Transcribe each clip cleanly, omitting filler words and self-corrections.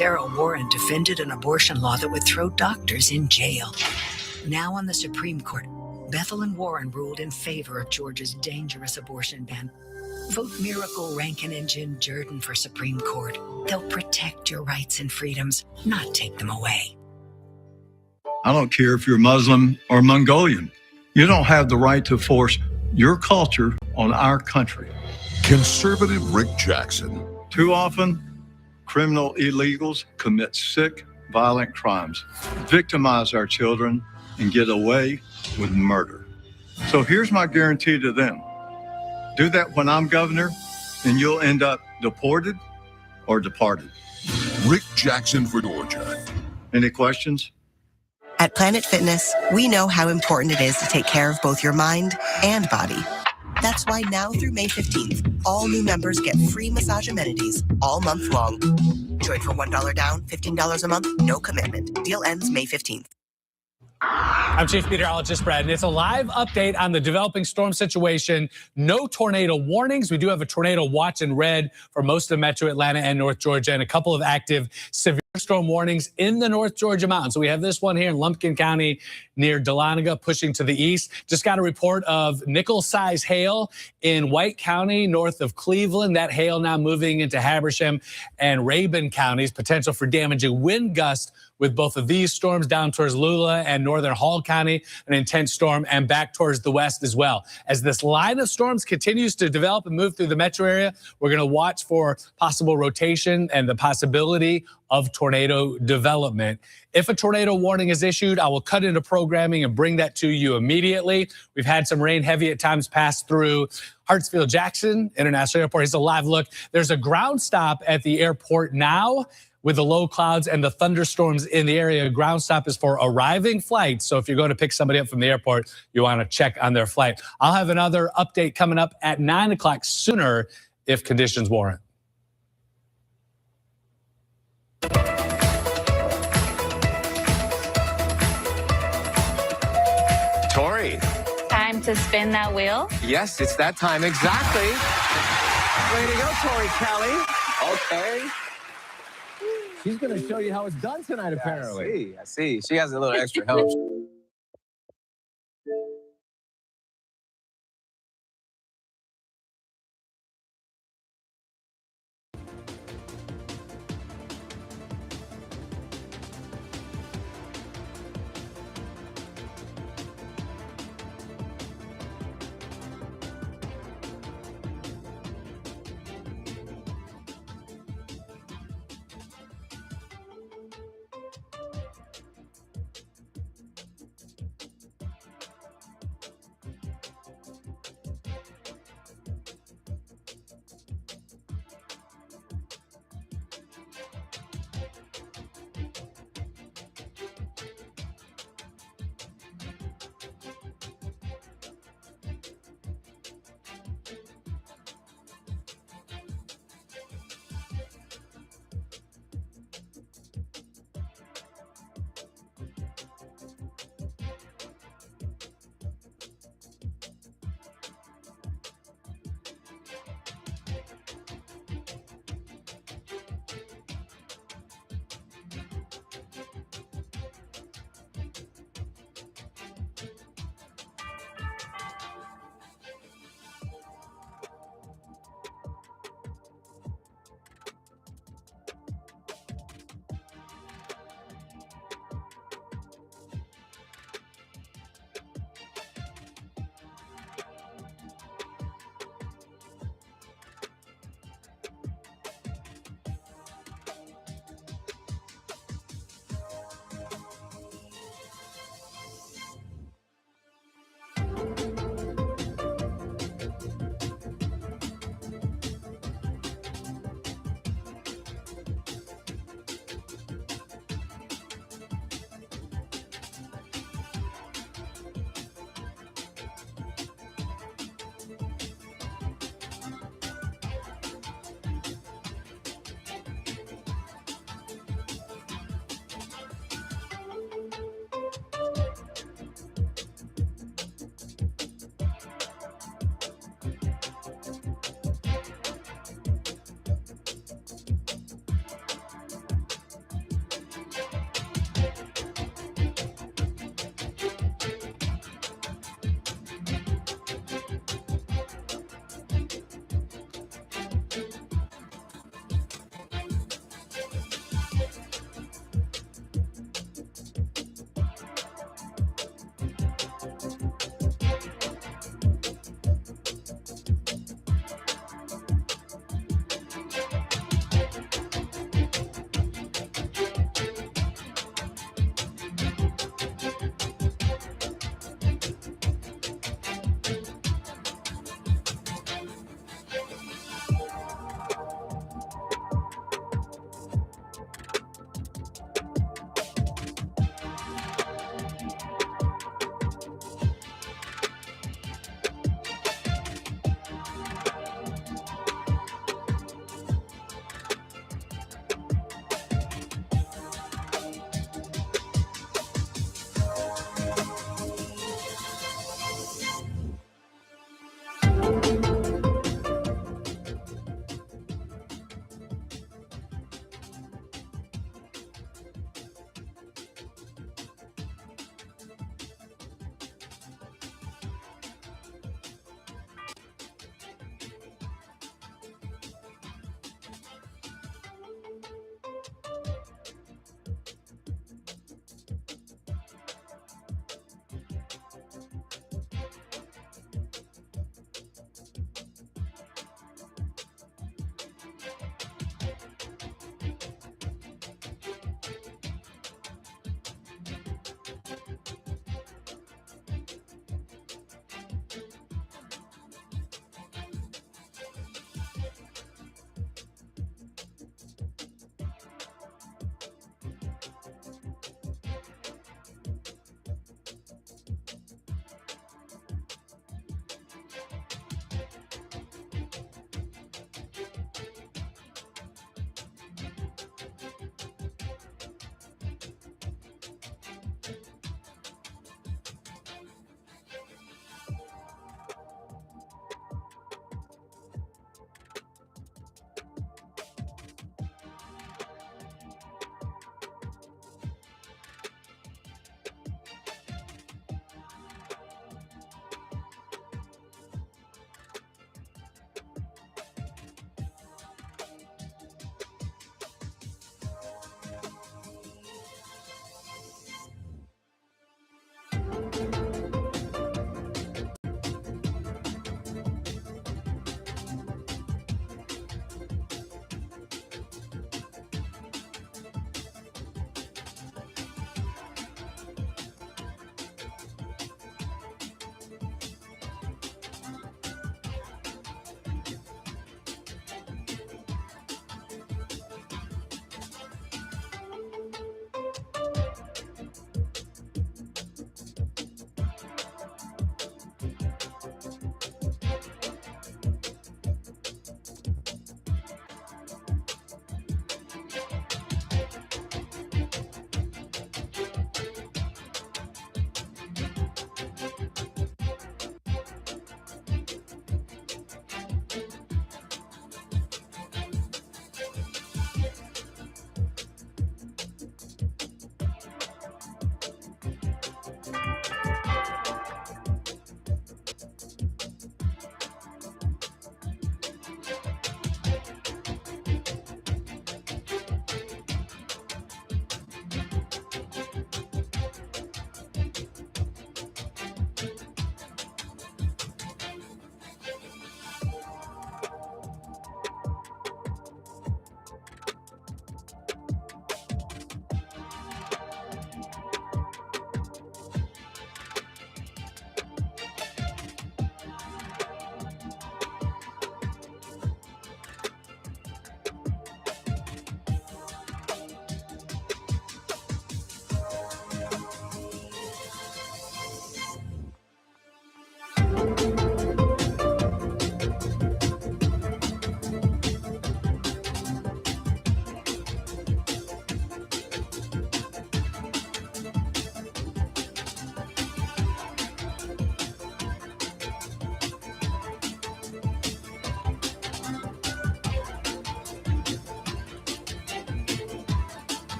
Sarah Warren defended an abortion law that would throw doctors in jail. Now on the Supreme Court, Bethel and Warren ruled in favor of Georgia's dangerous abortion ban. Vote Miracle, Rankin, and Jim Jordan for Supreme Court. They'll protect your rights and freedoms, not take them away. I don't care if you're Muslim or Mongolian. You don't have the right to force your culture on our country. Conservative Rick Jackson. Too often, criminal illegals commit sick, violent crimes, victimize our children, and get away with murder. So here's my guarantee to them. Do that when I'm governor, and you'll end up deported or departed. Rick Jackson for Georgia. Any questions? At Planet Fitness, we know how important it is to take care of both your mind and body. That's why now through May 15th, all new members get free massage amenities all month long. Join for $1 down, $15 a month, no commitment. Deal ends May 15th. I'm Chief Meteorologist Brad, and it's a live update on the developing storm situation. No tornado warnings. We do have a tornado watch in red for most of Metro Atlanta and North Georgia, and a couple of active severe storm warnings in the North Georgia mountains. So we have this one here in Lumpkin County near Dahlonega pushing to the east. Just got a report of nickel-size hail in White County north of Cleveland. That hail now moving into Habersham and Rabun counties. Potential for damaging wind gusts with both of these storms down towards Lula and northern Hall County, an intense storm, and back towards the west as well. As this line of storms continues to develop and move through the metro area, we're going to watch for possible rotation and the possibility of tornado development. If a tornado warning is issued, I will cut into programming and bring that to you immediately. We've had some rain heavy at times pass through Hartsfield-Jackson International Airport. Here's a live look. There's a ground stop at the airport now. With the low clouds and the thunderstorms in the area, ground stop is for arriving flights. So if you're going to pick somebody up from the airport, you want to check on their flight. I'll have another update coming up at 9 o'clock sooner if conditions warrant. Tori. Time to spin that wheel? Yes, it's that time exactly. Way to go, Tori Kelly. Okay. She's going to show you how it's done tonight, apparently. I see. She has a little extra help.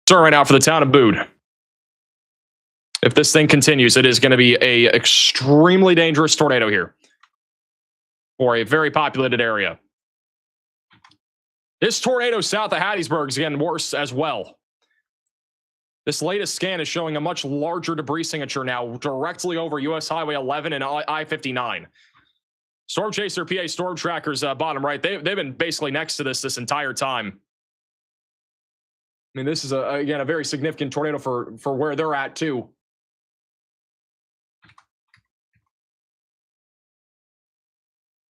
Concern right now for the town of Boone. If this thing continues, it is going to be a extremely dangerous tornado here for a very populated area. This tornado south of Hattiesburg is getting worse as well. This latest scan is showing a much larger debris signature now directly over US Highway 11 and I-59. Storm Chaser PA Storm Trackers bottom right. They've been basically next to this entire time. I mean, this is again a very significant tornado for where they're at too.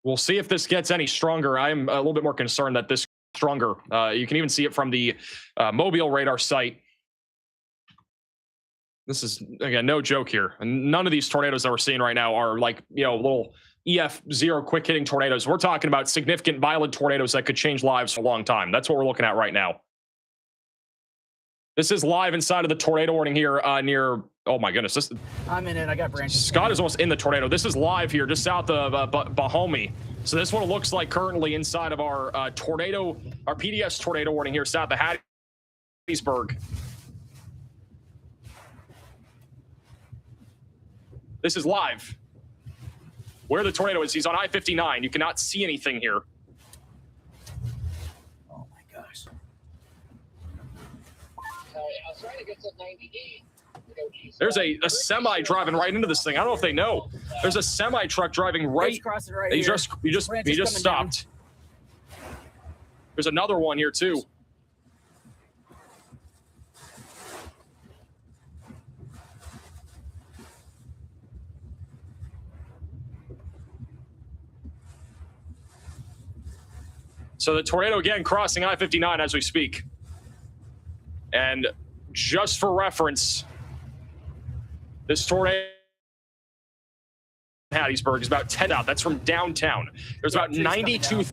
We'll see if this gets any stronger. I'm a little bit more concerned that this stronger. You can even see it from the Mobile radar site. This is, again, no joke here. And none of these tornadoes that we're seeing right now are like, little EF0 quick hitting tornadoes. We're talking about significant violent tornadoes that could change lives for a long time. That's what we're looking at right now. This is live inside of the tornado warning here near, oh my goodness. I'm in it. I got branches. Scott is almost in the tornado. This is live here just south of Bahomey. So this is what it looks like currently inside of our our PDS tornado warning here south of Hattiesburg. This is live. Where the tornado is, he's on I-59. You cannot see anything here. Oh my gosh. I was trying to get to 98. There's a semi driving right into this thing. I don't know if they know. There's a semi truck driving right. Right he just stopped. There's another one here too. So the tornado again crossing I-59 as we speak. And just for reference, this tornado in Hattiesburg is about 10 out. That's from downtown. There's about 92.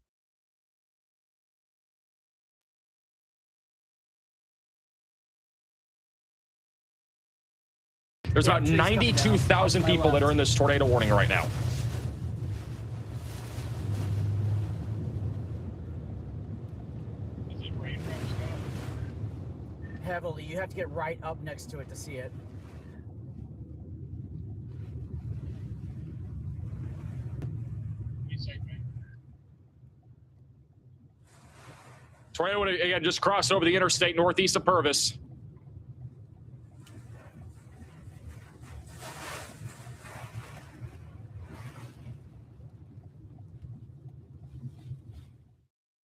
There's about 92,000 people that are in this tornado warning right now. Heavily. You have to get right up next to it to see it. Tornado again just crossed over the interstate northeast of Purvis.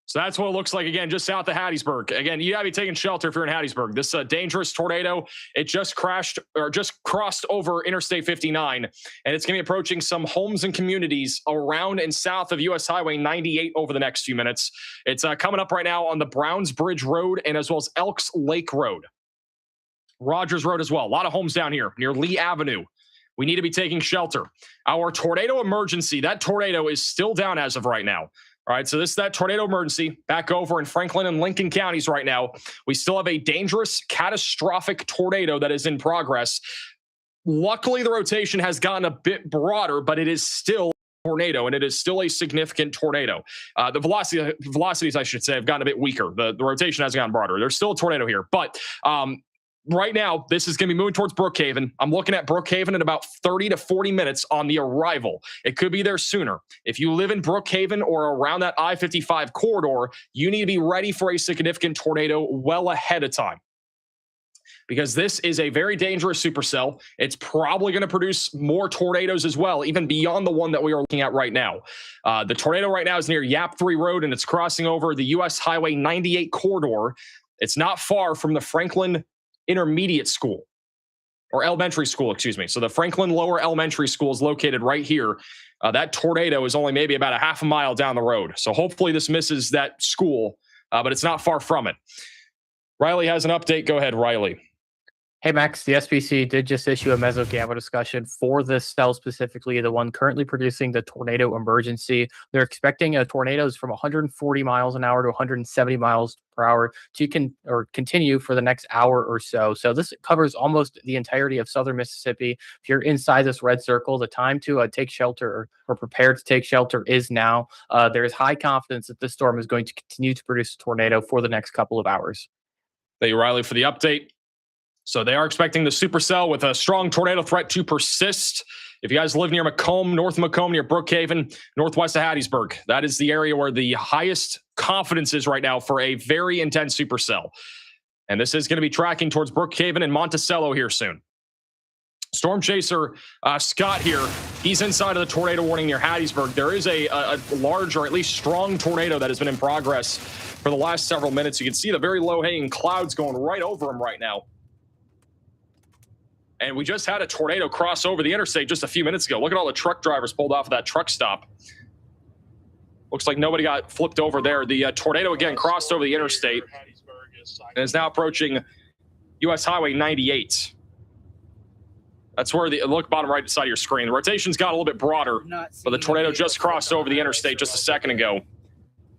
So that's what it looks like, again, just south of Hattiesburg. Again, you got to be taking shelter if you're in Hattiesburg. This dangerous tornado, it just crossed over Interstate 59, and it's going to be approaching some homes and communities around and south of US Highway 98 over the next few minutes. It's coming up right now on the Browns Bridge Road and as well as Elks Lake Road. Rogers Road as well. A lot of homes down here near Lee Avenue. We need to be taking shelter. Our tornado emergency, that tornado is still down as of right now. All right, so this is that tornado emergency back over in Franklin and Lincoln counties right now. We still have a dangerous, catastrophic tornado that is in progress. Luckily, the rotation has gotten a bit broader, but it is still a tornado, and it is still a significant tornado. The velocities, I should say, have gotten a bit weaker. The rotation has gotten broader. There's still a tornado here, but right now, this is going to be moving towards Brookhaven. I'm looking at Brookhaven in about 30 to 40 minutes on the arrival. It could be there sooner. If you live in Brookhaven or around that I-55 corridor, you need to be ready for a significant tornado well ahead of time, because this is a very dangerous supercell. It's probably going to produce more tornadoes as well, even beyond the one that we are looking at right now. The tornado right now is near Yap 3 Road, and it's crossing over the US Highway 98 corridor. It's not far from the Franklin Intermediate School, or elementary school, excuse me. So the Franklin Lower Elementary School is located right here. That tornado is only maybe about a half a mile down the road. So hopefully this misses that school, but it's not far from it. Riley has an update. Go ahead, Riley. Hey, Max, the SPC did just issue a meso-gamma discussion for this cell specifically, the one currently producing the tornado emergency. They're expecting tornadoes from 140 miles an hour to 170 miles per hour to continue for the next hour or so. So this covers almost the entirety of southern Mississippi. If you're inside this red circle, the time to take shelter or prepare to take shelter is now. There is high confidence that this storm is going to continue to produce a tornado for the next couple of hours. Thank you, Riley, for the update. So they are expecting the supercell with a strong tornado threat to persist. If you guys live near Macomb, north of Macomb, near Brookhaven, northwest of Hattiesburg, that is the area where the highest confidence is right now for a very intense supercell. And this is going to be tracking towards Brookhaven and Monticello here soon. Storm chaser Scott here, he's inside of the tornado warning near Hattiesburg. There is a large, or at least strong tornado that has been in progress for the last several minutes. You can see the very low-hanging clouds going right over him right now. And we just had a tornado cross over the interstate just a few minutes ago. Look at all the truck drivers pulled off of that truck stop. Looks like nobody got flipped over there. The tornado, again, crossed over the interstate and is now approaching U.S. Highway 98. That's where look bottom right side of your screen. The rotation's got a little bit broader, but the tornado just crossed over the interstate just a second ago.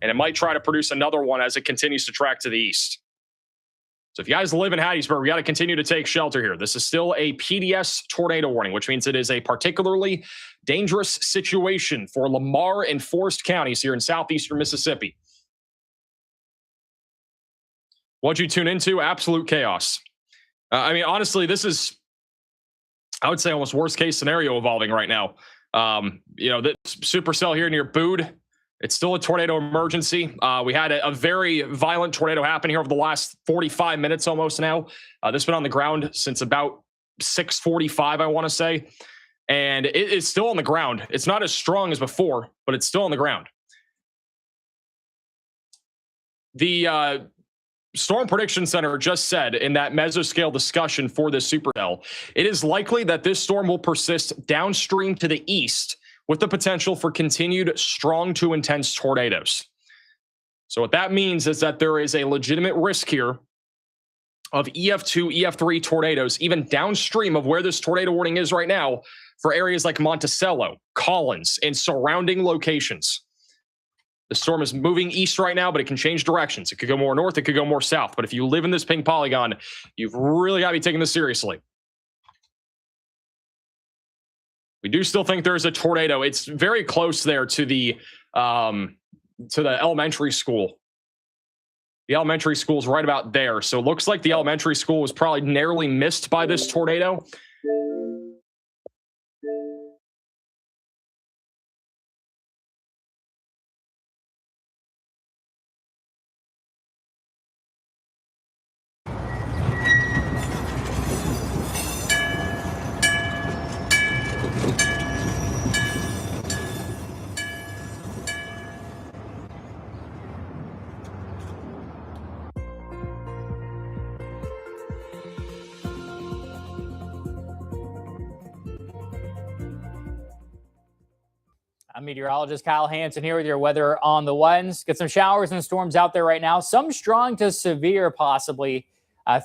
And it might try to produce another one as it continues to track to the east. So if you guys live in Hattiesburg, we got to continue to take shelter here. This is still a PDS tornado warning, which means it is a particularly dangerous situation for Lamar and Forest counties here in southeastern Mississippi. What'd you tune into? Absolute chaos. I mean, honestly, this is, I would say, almost worst case scenario evolving right now. The supercell here near Bood, it's still a tornado emergency. We had a very violent tornado happen here over the last 45 minutes almost now. This has been on the ground since about 6:45, I want to say. And it is still on the ground. It's not as strong as before, but it's still on the ground. The Storm Prediction Center just said in that mesoscale discussion for this supercell, it is likely that this storm will persist downstream to the east with the potential for continued strong to intense tornadoes. So what that means is that there is a legitimate risk here of EF2, EF3 tornadoes, even downstream of where this tornado warning is right now for areas like Monticello, Collins, and surrounding locations. The storm is moving east right now, but it can change directions. It could go more north, it could go more south. But if you live in this pink polygon, you've really got to be taking this seriously. We do still think there's a tornado. It's very close there to the elementary school. The elementary school is right about there. So it looks like the elementary school was probably narrowly missed by this tornado. I'm meteorologist Kyle Hansen here with your weather on the ones. Get some showers and storms out there right now. Some strong to severe possibly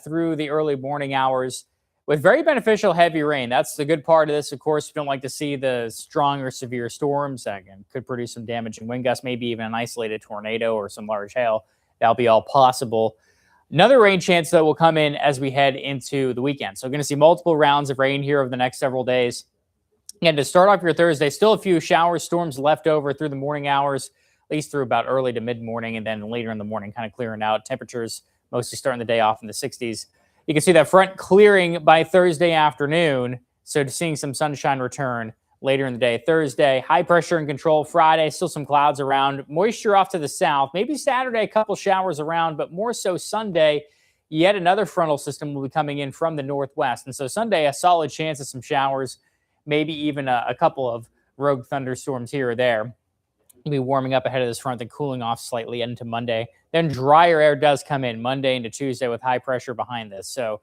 through the early morning hours with very beneficial heavy rain. That's the good part of this. Of course, you don't like to see the strong or severe storms. Again, could produce some damaging wind gusts, maybe even an isolated tornado or some large hail. That'll be all possible. Another rain chance, though, will come in as we head into the weekend. So we're going to see multiple rounds of rain here over the next several days. And to start off your Thursday, still a few showers, storms left over through the morning hours, at least through about early to mid-morning, and then later in the morning kind of clearing out. Temperatures mostly starting the day off in the 60s. You can see that front clearing by Thursday afternoon, so seeing some sunshine return later in the day. Thursday, high pressure and control. Friday, still some clouds around. Moisture off to the south. Maybe Saturday, a couple showers around, but more so Sunday, yet another frontal system will be coming in from the northwest. And so Sunday, a solid chance of some showers, maybe even a couple of rogue thunderstorms here or there. We'll be warming up ahead of this front, then cooling off slightly into Monday. Then drier air does come in Monday into Tuesday with high pressure behind this. So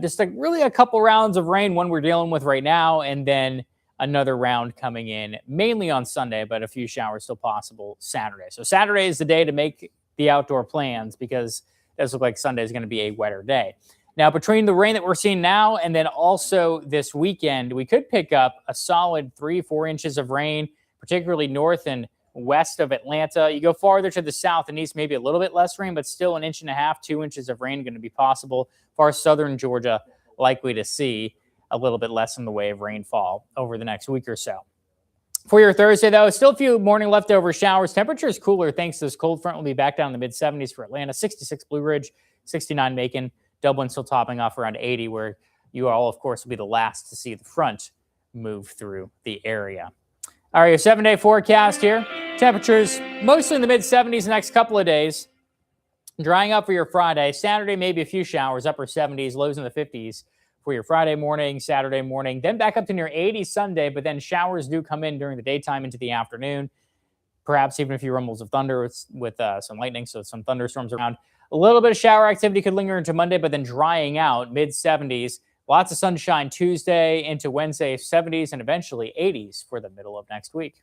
just really a couple rounds of rain, one we're dealing with right now, and then another round coming in mainly on Sunday, but a few showers still possible Saturday. So Saturday is the day to make the outdoor plans because it does look like Sunday is going to be a wetter day. Now, between the rain that we're seeing now and then also this weekend, we could pick up a solid 3-4 inches of rain, particularly north and west of Atlanta. You go farther to the south and east, maybe a little bit less rain, but still 1.5 inches, 2 inches of rain going to be possible. Far southern Georgia, likely to see a little bit less in the way of rainfall over the next week or so. For your Thursday, though, still a few morning leftover showers. Temperature is cooler thanks to this cold front. Will be back down in the mid-70s for Atlanta, 66 Blue Ridge, 69 Macon. Dublin still topping off around 80, where you all, of course, will be the last to see the front move through the area. All right, your 7-day forecast here. Temperatures mostly in the mid-70s the next couple of days. Drying up for your Friday. Saturday, maybe a few showers, upper 70s, lows in the 50s for your Friday morning, Saturday morning. Then back up to near 80 Sunday, but then showers do come in during the daytime into the afternoon. Perhaps even a few rumbles of thunder with some lightning, so some thunderstorms around. A little bit of shower activity could linger into Monday, but then drying out, mid-70s. Lots of sunshine Tuesday into Wednesday, 70s, and eventually 80s for the middle of next week.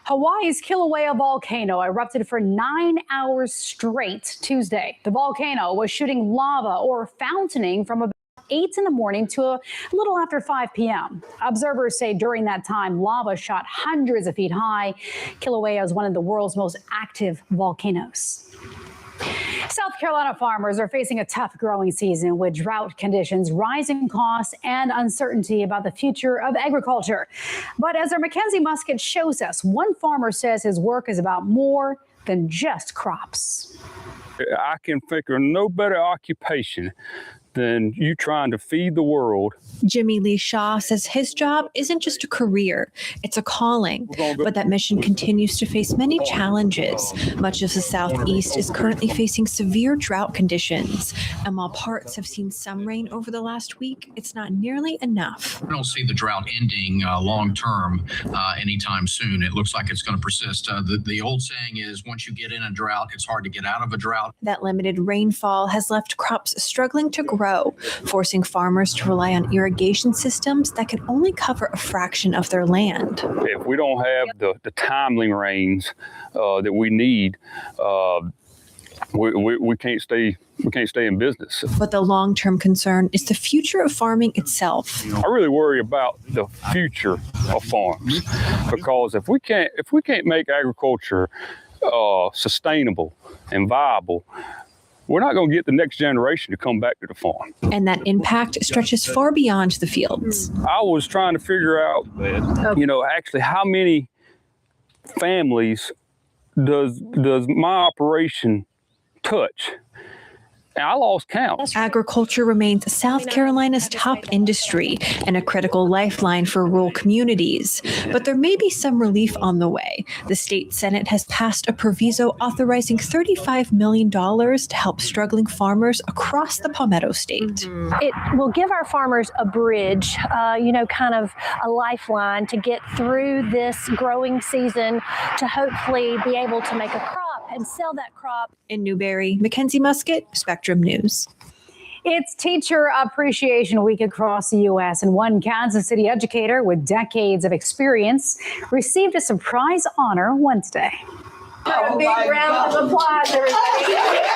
Hawaii's Kilauea volcano erupted for 9 hours straight Tuesday. The volcano was shooting lava or fountaining from about 8 in the morning to a little after 5 p.m. Observers say during that time, lava shot hundreds of feet high. Kilauea is one of the world's most active volcanoes. South Carolina farmers are facing a tough growing season with drought conditions, rising costs, and uncertainty about the future of agriculture. But as our Mackenzie Musket shows us, one farmer says his work is about more than just crops. I can figure no better occupation than you trying to feed the world. Jimmy Lee Shaw says his job isn't just a career, it's a calling. But that mission continues to face many challenges. Much of the Southeast is currently facing severe drought conditions. And while parts have seen some rain over the last week, it's not nearly enough. I don't see the drought ending long term anytime soon. It looks like it's going to persist. The old saying is, once you get in a drought, it's hard to get out of a drought. That limited rainfall has left crops struggling to grow, forcing farmers to rely on irrigation systems that can only cover a fraction of their land. If we don't have the timely rains that we need, we can't stay in business. But the long-term concern is the future of farming itself. I really worry about the future of farms, because if we can't make agriculture sustainable and viable, we're not going to get the next generation to come back to the farm. And that impact stretches far beyond the fields. I was trying to figure out, actually how many families does my operation touch? And I lost count. Agriculture remains South Carolina's top industry and a critical lifeline for rural communities. But there may be some relief on the way. The state Senate has passed a proviso authorizing $35 million to help struggling farmers across the Palmetto State. It will give our farmers a bridge, kind of a lifeline to get through this growing season to hopefully be able to make a crop and sell that crop. In Newberry, Mackenzie Musket, Spectrum News. It's Teacher Appreciation Week across the U.S., and one Kansas City educator with decades of experience received a surprise honor Wednesday. A big round of applause, everybody.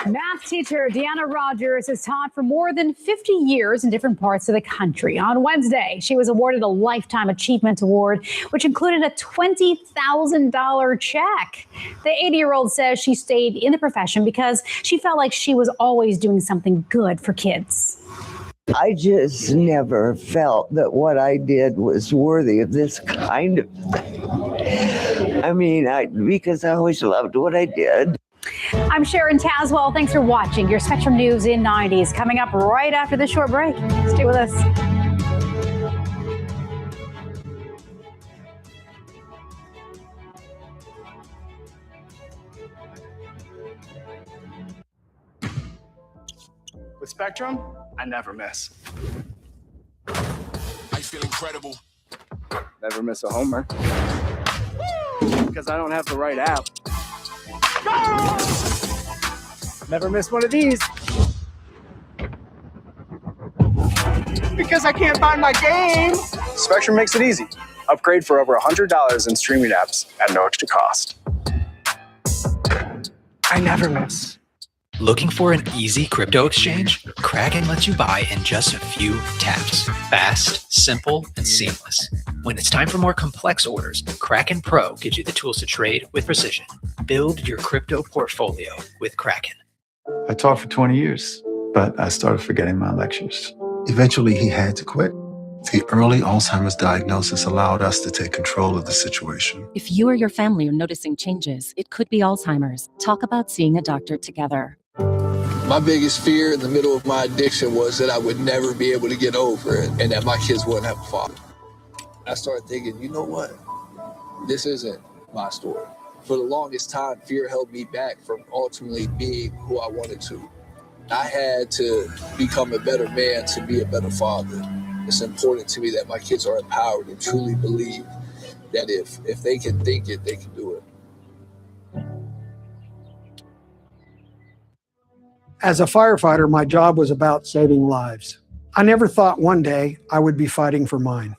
Math teacher Deanna Rogers has taught for more than 50 years in different parts of the country. On Wednesday, she was awarded a Lifetime Achievement Award, which included a $20,000 check. The 80-year-old says she stayed in the profession because she felt like she was always doing something good for kids. I just never felt that what I did was worthy of this kind of thing. I mean, because I always loved what I did. I'm Sharon Tazwell. Thanks for watching your Spectrum News in 90s. Coming up right after this short break. Stay with us. With Spectrum, I never miss. I feel incredible. Never miss a homer. Because I don't have the right app. Never miss one of these. Because I can't find my game. Spectrum makes it easy. Upgrade for over $100 in streaming apps at no extra cost. I never miss. Looking for an easy crypto exchange? Kraken lets you buy in just a few taps. Fast, simple, and seamless. When it's time for more complex orders, Kraken Pro gives you the tools to trade with precision. Build your crypto portfolio with Kraken. I taught for 20 years, but I started forgetting my lectures. Eventually, he had to quit. The early Alzheimer's diagnosis allowed us to take control of the situation. If you or your family are noticing changes, it could be Alzheimer's. Talk about seeing a doctor together. My biggest fear in the middle of my addiction was that I would never be able to get over it and that my kids wouldn't have a father. I started thinking, you know what? This isn't my story. For the longest time, fear held me back from ultimately being who I wanted to. I had to become a better man to be a better father. It's important to me that my kids are empowered and truly believe that if they can think it, they can do it. As a firefighter, my job was about saving lives. I never thought one day I would be fighting for mine.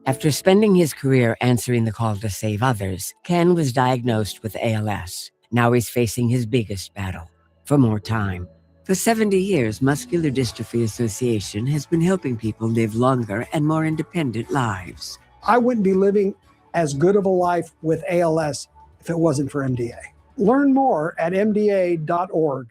After spending his career answering the call to save others, Ken was diagnosed with ALS. Now he's facing his biggest battle, for more time. For 70 years, Muscular Dystrophy Association has been helping people live longer and more independent lives. I wouldn't be living as good of a life with ALS if it wasn't for MDA. Learn more at mda.org.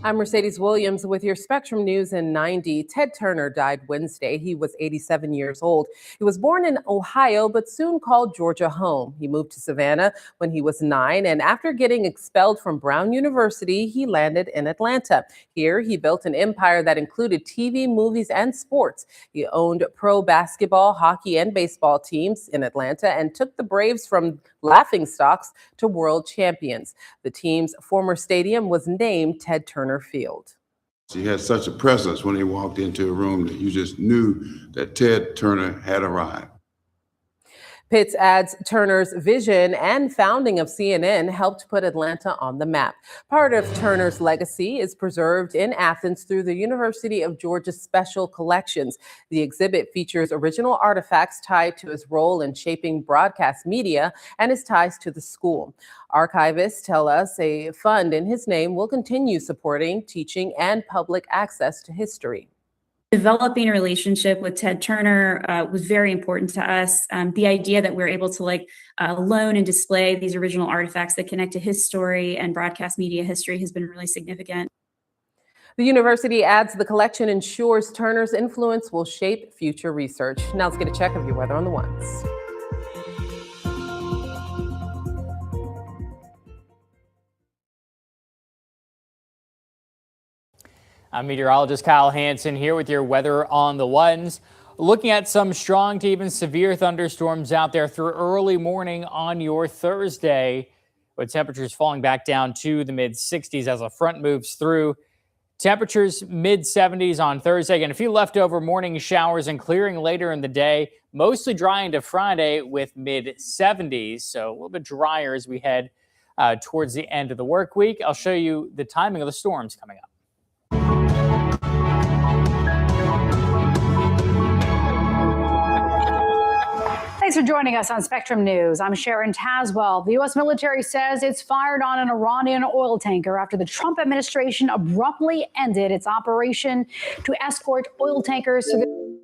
I'm Mercedes Williams with your Spectrum News in 90. Ted Turner died Wednesday. He was 87 years old. He was born in Ohio, but soon called Georgia home. He moved to Savannah when he was 9, and after getting expelled from Brown University, he landed in Atlanta. Here, he built an empire that included TV, movies, and sports. He owned pro basketball, hockey, and baseball teams in Atlanta and took the Braves from laughingstocks to world champions. The team's former stadium was named Ted Turner Field. He had such a presence when he walked into a room that you just knew that Ted Turner had arrived. Pitts adds Turner's vision and founding of CNN helped put Atlanta on the map. Part of Turner's legacy is preserved in Athens through the University of Georgia's Special Collections. The exhibit features original artifacts tied to his role in shaping broadcast media and his ties to the school. Archivists tell us a fund in his name will continue supporting teaching and public access to history. Developing a relationship with Ted Turner was very important to us. The idea that we're able to loan and display these original artifacts that connect to his story and broadcast media history has been really significant. The university adds the collection ensures Turner's influence will shape future research. Now let's get a check of your weather on the ones. I'm meteorologist Kyle Hansen here with your weather on the ones. Looking at some strong to even severe thunderstorms out there through early morning on your Thursday, with temperatures falling back down to the mid-60s as a front moves through. Temperatures mid-70s on Thursday. Again, a few leftover morning showers and clearing later in the day. Mostly dry into Friday with mid-70s, so a little bit drier as we head towards the end of the work week. I'll show you the timing of the storms coming up. Thanks for joining us on Spectrum News. I'm Sharon Taswell. The U.S. military says it's fired on an Iranian oil tanker after the Trump administration abruptly ended its operation to escort oil tankers to the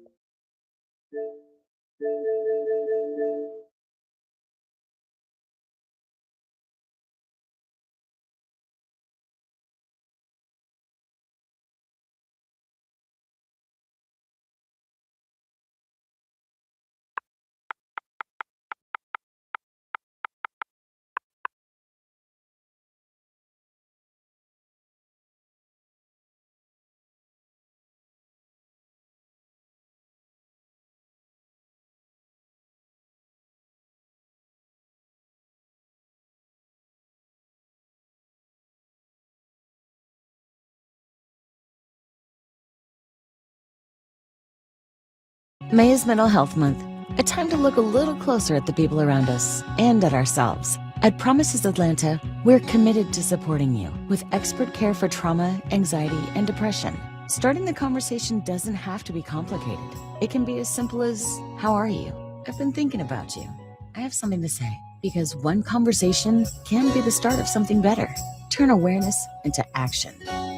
May is Mental Health Month, a time to look a little closer at the people around us and at ourselves. At Promises Atlanta, we're committed to supporting you with expert care for trauma, anxiety, and depression. Starting the conversation doesn't have to be complicated. It can be as simple as, how are you? I've been thinking about you. I have something to say. Because one conversation can be the start of something better. Turn awareness into action.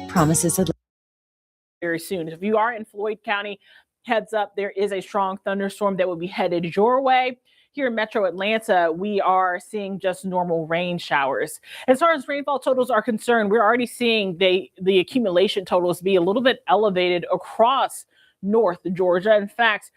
Promises Atlanta. Very soon. If you are in Floyd County, heads up, there is a strong thunderstorm that will be headed your way. here in Metro Atlanta, we are seeing just normal rain showers. As far as rainfall totals are concerned, we're already seeing the accumulation totals be a little bit elevated across North Georgia. In fact,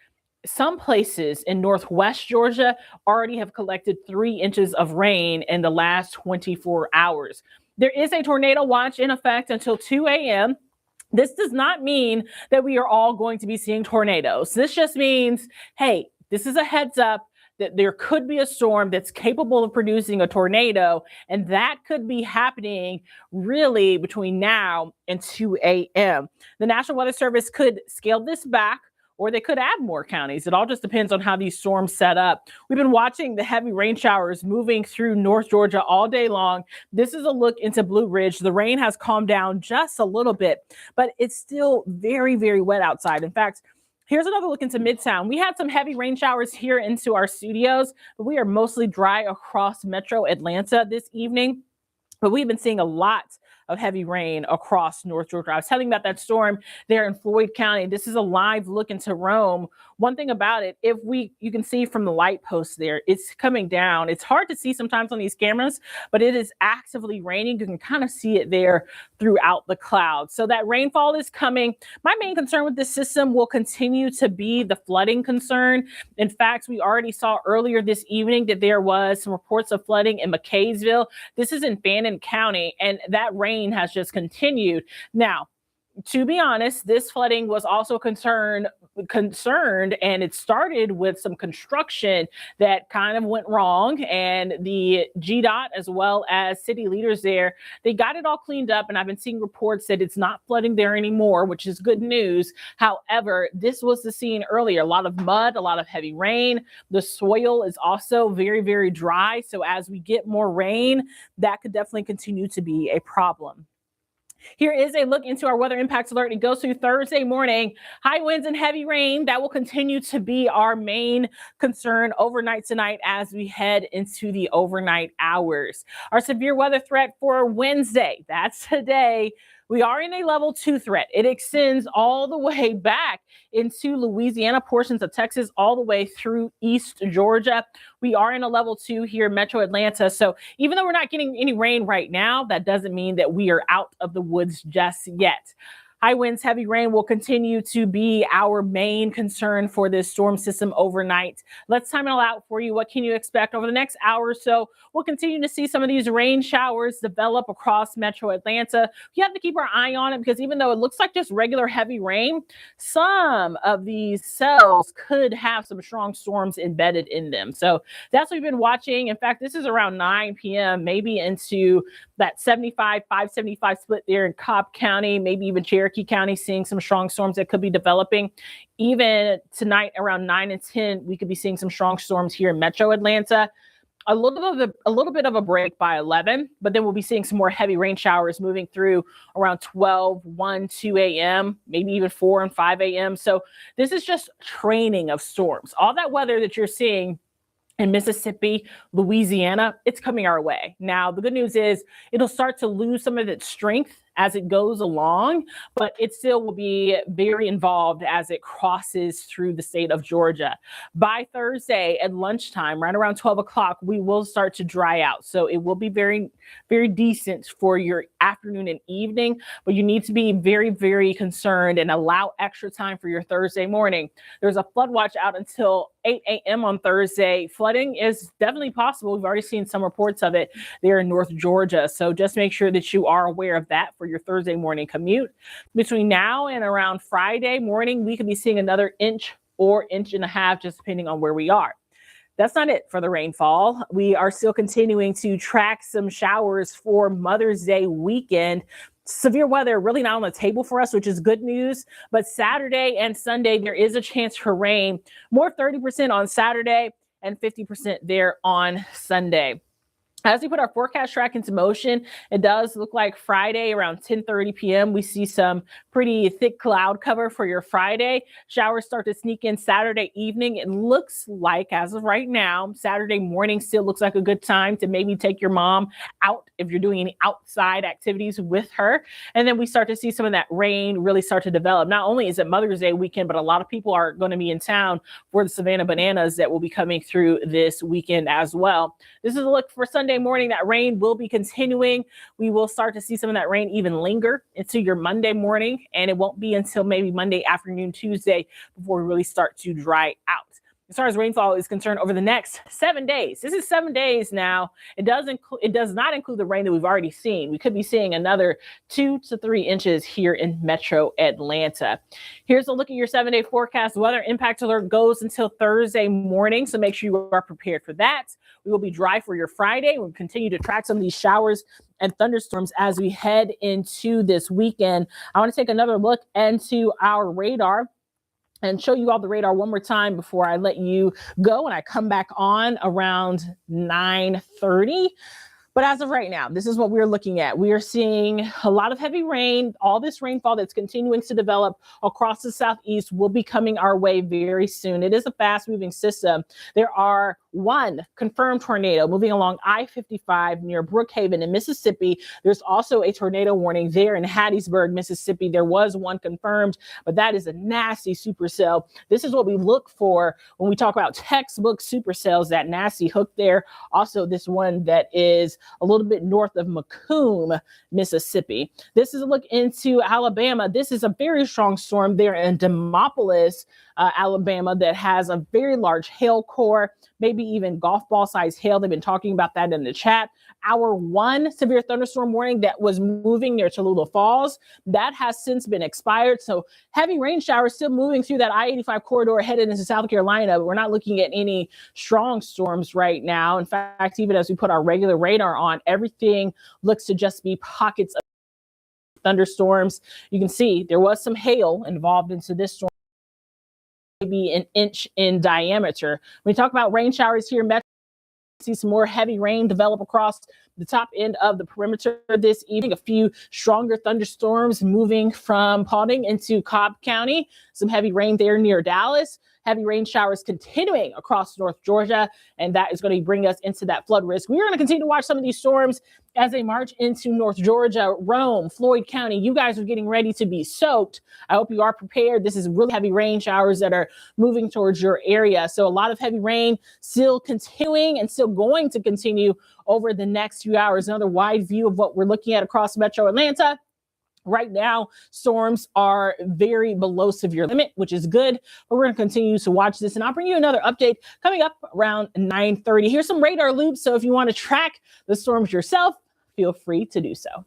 some places in Northwest Georgia already have collected 3 inches of rain in the last 24 hours. There is a tornado watch in effect until 2 a.m. This does not mean that we are all going to be seeing tornadoes. This just means, hey, this is a heads up that there could be a storm that's capable of producing a tornado, and that could be happening really between now and 2 a.m. The National Weather Service could scale this back, or they could add more counties. It all just depends on how these storms set up. We've been watching the heavy rain showers moving through North Georgia all day long. This is a look into Blue Ridge. The rain has calmed down just a little bit, but it's still very, very wet outside. In fact, here's another look into Midtown. We had some heavy rain showers here into our studios, but we are mostly dry across Metro Atlanta this evening. But we've been seeing a lot of heavy rain across North Georgia. I was telling you about that storm there in Floyd County. This is a live look into Rome. One thing about it, you can see from the light post there, it's coming down. It's hard to see sometimes on these cameras, but it is actively raining. You can kind of see it there throughout the clouds. So that rainfall is coming. My main concern with this system will continue to be the flooding concern. In fact, we already saw earlier this evening that there was some reports of flooding in McKaysville. This is in Fannin County, and that rain has just continued. Now, to be honest, this flooding was also concerned, and it started with some construction that kind of went wrong, and the GDOT as well as city leaders there, they got it all cleaned up, and I've been seeing reports that it's not flooding there anymore, which is good news. However, this was the scene earlier, a lot of mud, a lot of heavy rain. The soil is also very, very dry, so as we get more rain, that could definitely continue to be a problem. Here is a look into our weather impacts alert. It goes through Thursday morning. High winds and heavy rain, that will continue to be our main concern overnight tonight as we head into the overnight hours. Our severe weather threat for Wednesday, that's today. We are in a level 2 threat. It extends all the way back into Louisiana, portions of Texas, all the way through East Georgia. We are in a level 2 here in Metro Atlanta. So even though we're not getting any rain right now, that doesn't mean that we are out of the woods just yet. High winds, heavy rain will continue to be our main concern for this storm system overnight. Let's time it all out for you. What can you expect over the next hour or so? We'll continue to see some of these rain showers develop across Metro Atlanta. You have to keep our eye on it because even though it looks like just regular heavy rain, some of these cells could have some strong storms embedded in them. So that's what we've been watching. In fact, this is around 9 p.m., maybe into that 575 split there in Cobb County, maybe even Cherokee County, seeing some strong storms that could be developing. Even tonight around 9 and 10, we could be seeing some strong storms here in Metro Atlanta. A little bit of a break by 11, but then we'll be seeing some more heavy rain showers moving through around 12, 1, 2 a.m., maybe even 4 and 5 a.m. So this is just training of storms. All that weather that you're seeing in Mississippi, Louisiana, it's coming our way. Now, the good news is it'll start to lose some of its strength as it goes along, but it still will be very involved as it crosses through the state of Georgia. By Thursday at lunchtime, right around 12 o'clock, we will start to dry out. So it will be very, very decent for your afternoon and evening, but you need to be very, very concerned and allow extra time for your Thursday morning. There's a flood watch out until 8 a.m. on Thursday. Flooding is definitely possible. We've already seen some reports of it there in North Georgia. So just make sure that you are aware of that for your Thursday morning commute. Between now and around Friday morning, we could be seeing another inch or inch and a half, just depending on where we are. That's not it for the rainfall. We are still continuing to track some showers for Mother's Day weekend. Severe weather really not on the table for us, which is good news. But Saturday and Sunday, there is a chance for rain. More 30% on Saturday and 50% there on Sunday. As we put our forecast track into motion, it does look like Friday around 10:30 p.m. we see some pretty thick cloud cover for your Friday. Showers start to sneak in Saturday evening. It looks like, as of right now, Saturday morning still looks like a good time to maybe take your mom out if you're doing any outside activities with her. And then we start to see some of that rain really start to develop. Not only is it Mother's Day weekend, but a lot of people are going to be in town for the Savannah Bananas that will be coming through this weekend as well. This is a look for Sunday morning. That rain will be continuing. We will start to see some of that rain even linger into your Monday morning, and it won't be until maybe Monday afternoon, Tuesday, before we really start to dry out. As far as rainfall is concerned, over the next 7 days, this is 7 days now. It does not include the rain that we've already seen. We could be seeing another 2 to 3 inches here in Metro Atlanta. Here's a look at your 7-day forecast. Weather impact alert goes until Thursday morning, so make sure you are prepared for that. We will be dry for your Friday. We'll continue to track some of these showers and thunderstorms as we head into this weekend. I want to take another look into our radar and show you all the radar one more time before I let you go and I come back on around 9:30. But as of right now, this is what we're looking at. We are seeing a lot of heavy rain. All this rainfall that's continuing to develop across the southeast will be coming our way very soon. It is a fast moving system. There are one confirmed tornado moving along I-55 near Brookhaven in Mississippi. There's also a tornado warning there in Hattiesburg, Mississippi. There was one confirmed, but that is a nasty supercell. This is what we look for when we talk about textbook supercells, that nasty hook there. Also, this one that is a little bit north of Macomb, Mississippi. This is a look into Alabama. This is a very strong storm there in Demopolis, Alabama, that has a very large hail core, maybe even golf ball size hail. They've been talking about that in the chat. Our one severe thunderstorm warning that was moving near Tallulah Falls, that has since been expired. So heavy rain showers still moving through that I-85 corridor headed into South Carolina, but we're not looking at any strong storms right now. In fact, even as we put our regular radar on, everything looks to just be pockets of thunderstorms. You can see there was some hail involved into this storm, maybe an inch in diameter. When we talk about rain showers here in Metro, see some more heavy rain develop across the top end of the perimeter this evening. A few stronger thunderstorms moving from Paulding into Cobb County. Some heavy rain there near Dallas. Heavy rain showers continuing across North Georgia, and that is going to bring us into that flood risk. We're going to continue to watch some of these storms as they march into North Georgia, Rome, Floyd County. You guys are getting ready to be soaked. I hope you are prepared. This is really heavy rain showers that are moving towards your area. So a lot of heavy rain still continuing and still going to continue over the next few hours. Another wide view of what we're looking at across Metro Atlanta. Right now, storms are very below severe limit, which is good, but we're going to continue to watch this, and I'll bring you another update coming up around 9:30. Here's some radar loops, so if you want to track the storms yourself, feel free to do so.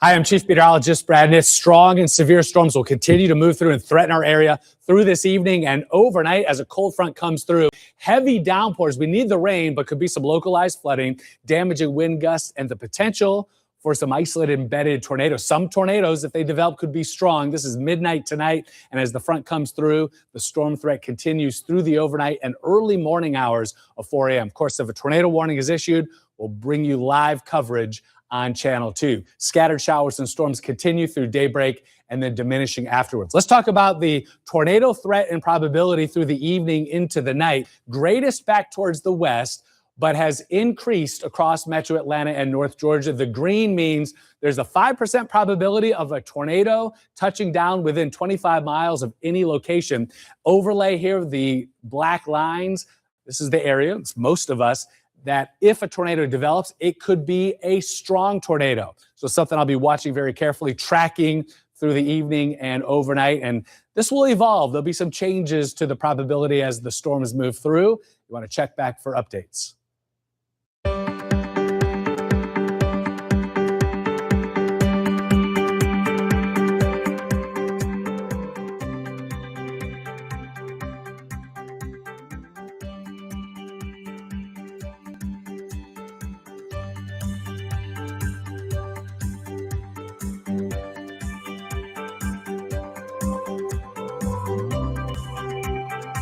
Hi, I'm Chief Meteorologist Brad Nitz. Strong and severe storms will continue to move through and threaten our area through this evening and overnight as a cold front comes through. Heavy downpours. We need the rain, but could be some localized flooding, damaging wind gusts, and the potential for some isolated embedded tornadoes. Some tornadoes, if they develop, could be strong. This is midnight tonight, and as the front comes through, the storm threat continues through the overnight and early morning hours of 4 a.m. Of course, if a tornado warning is issued, we'll bring you live coverage on Channel 2. Scattered showers and storms continue through daybreak and then diminishing afterwards. Let's talk about the tornado threat and probability through the evening into the night. Greatest back towards the west, but has increased across metro Atlanta and North Georgia. The green means there's a 5% probability of a tornado touching down within 25 miles of any location. Overlay here, the black lines. This is the area, it's most of us, that if a tornado develops, it could be a strong tornado. So something I'll be watching very carefully, tracking through the evening and overnight. And this will evolve. There'll be some changes to the probability as the storms move through. You want to check back for updates.